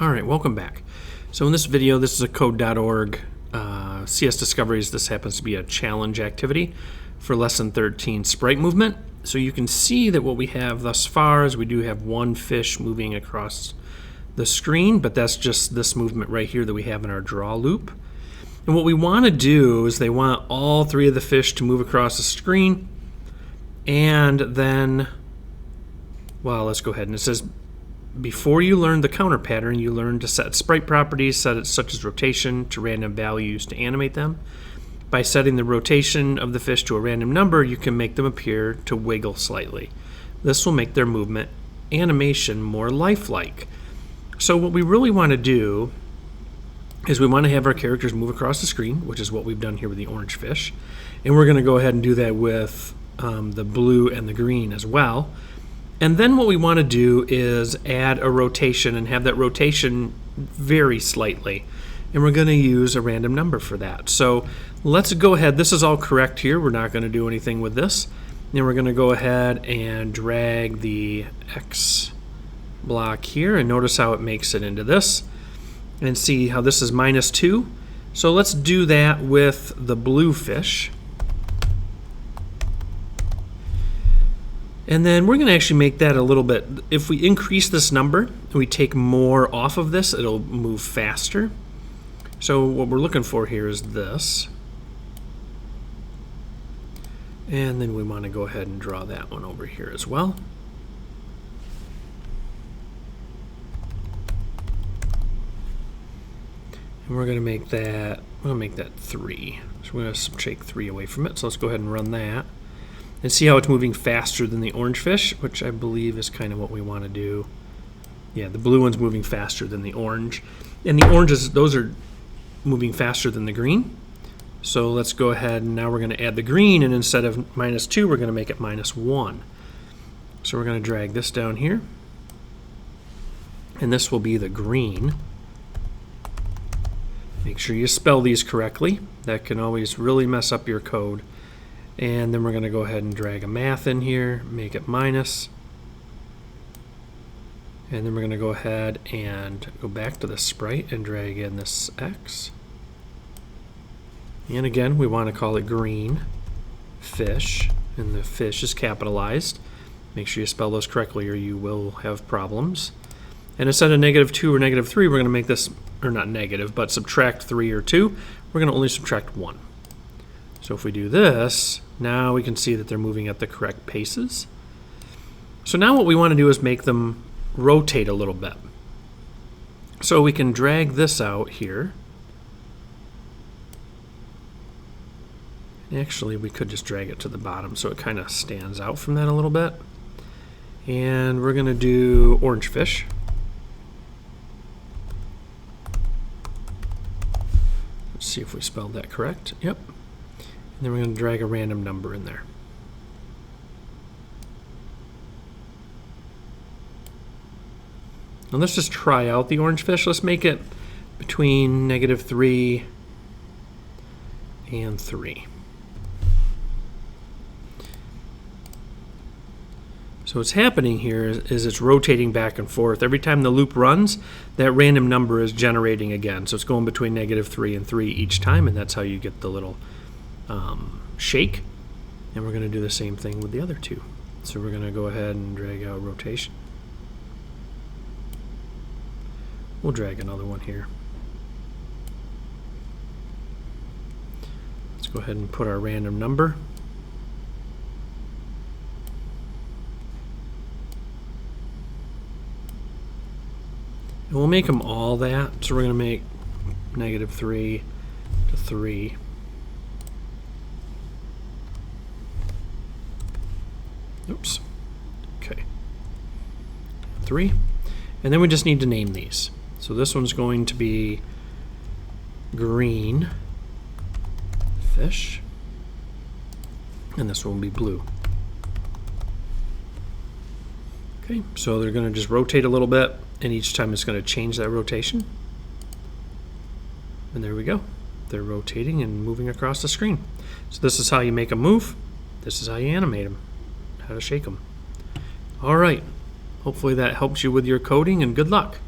Alright, welcome back. So in this video, this is a code.org CS Discoveries. This happens to be a challenge activity for lesson 13 sprite movement. So you can see that what we have thus far is we do have one fish moving across the screen, but that's just this movement right here that we have in our draw loop. And what we want to do is they want all three of the fish to move across the screen, and then, well, let's go ahead, and it says before you learn the counter pattern, you learn to set sprite properties such as rotation to random values to animate them. By setting the rotation of the fish to a random number, you can make them appear to wiggle slightly. This will make their movement animation more lifelike. So what we really want to do is we want to have our characters move across the screen, which is what we've done here with the orange fish. And we're going to go ahead and do that with the blue and the green as well. And then what we want to do is add a rotation and have that rotation vary slightly. And we're going to use a random number for that. So let's go ahead. This is all correct here. We're not going to do anything with this. Then we're going to go ahead and drag the X block here. And notice how it makes it into this. And see how this is -2. So let's do that with the blue fish. And then we're going to actually make that a little bit, if we increase this number and we take more off of this, it'll move faster. So what we're looking for here is this. And then we want to go ahead and draw that one over here as well. And we're going to make that, 3. So we're going to take 3 away from it. So let's go ahead and run that. And see how it's moving faster than the orange fish, which I believe is kind of what we want to do. Yeah, the blue one's moving faster than the orange. And the oranges, those are moving faster than the green. So let's go ahead and now we're going to add the green, and instead of -2, we're going to make it -1. So we're going to drag this down here. And this will be the green. Make sure you spell these correctly. That can always really mess up your code. And then we're going to go ahead and drag a math in here, make it minus. And then we're going to go ahead and go back to the sprite and drag in this X. And again, we want to call it green fish, and the fish is capitalized. Make sure you spell those correctly or you will have problems. And instead of -2 or -3, we're going to make this, or not negative, but subtract 3 or 2. We're going to only subtract 1. So if we do this, now we can see that they're moving at the correct paces. So now what we want to do is make them rotate a little bit. So we can drag this out here. Actually, we could just drag it to the bottom so it kind of stands out from that a little bit. And we're going to do orange fish. Let's see if we spelled that correct. Yep. And then we're going to drag a random number in there. Now let's just try out the orange fish. Let's make it between -3 and 3. So what's happening here is it's rotating back and forth. Every time the loop runs, that random number is generating again. So it's going between -3 and 3 each time, and that's how you get the little shake. And we're going to do the same thing with the other two. So we're going to go ahead and drag out rotation. We'll drag another one here. Let's go ahead and put our random number. And we'll make them all that. So we're going to make -3 to 3. Oops. Okay. 3. And then we just need to name these. So this one's going to be green fish. And this one will be blue. Okay, so they're going to just rotate a little bit, and each time it's going to change that rotation. And there we go. They're rotating and moving across the screen. So this is how you make them move. This is how you animate them. How to shake them. All right. Hopefully that helps you with your coding, and good luck.